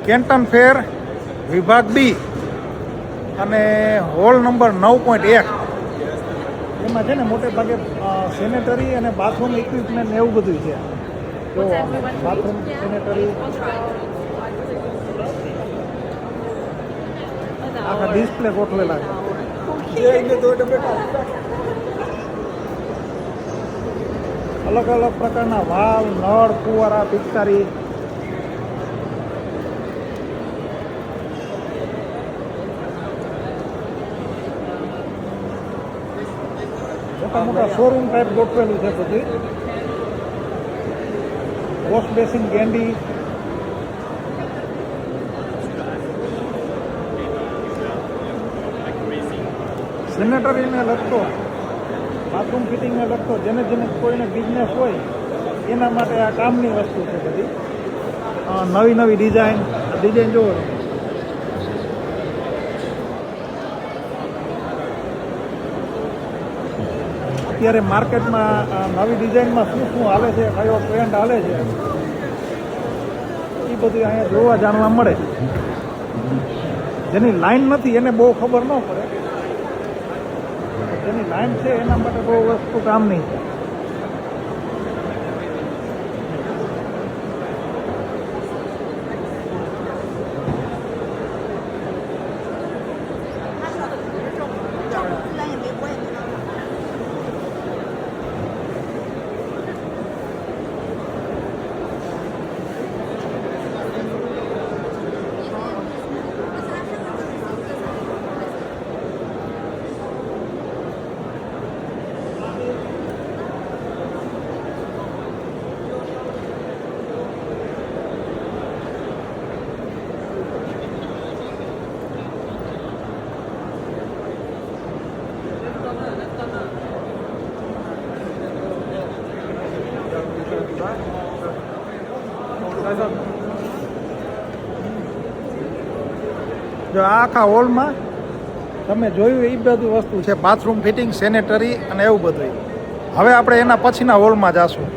કેન્ટન ફેર વિભાગ બી અને hall number 9.1 એમાં છે ને મોટે ભાગે સેનેટરી અને બાથરૂમ ઇક્વિપમેન્ટ એવું બધું છે. જો બાથરૂમ સેનેટરી આખા ડિસ્પ્લે ગોઠવેલા છે. અલગ અલગ પ્રકારના વાલ, નળ, ફુવારા, પિચકારી મોટા મોટા શોરૂમ ટાઈપ ગોઠવેલું છે. બધી વોશ બેસિન, ગેંડી, સેનેટરીને લગતો, બાથરૂમ ફિટિંગને લગતો, જેને કોઈને બિઝનેસ હોય એના માટે આ કામની વસ્તુ છે. બધી નવી નવી ડિઝાઇન જોવો. અત્યારે માર્કેટમાં નવી ડિઝાઇનમાં શું હાલે છે, કયો ટ્રેન્ડ હાલે છે, એ બધું અહીંયા જોવા જાણવા મળે. જેની લાઈન નથી એને બહુ ખબર ન પડે, જેની લાઈન છે એના માટે બહુ વસ્તુ કામની છે. જો આ આખા હોલમાં તમે જોયું એ બધું વસ્તુ છે, બાથરૂમ ફિટિંગ, સેનેટરી અને એવું બધું. હવે આપણે એના પછીના હોલમાં જાશું.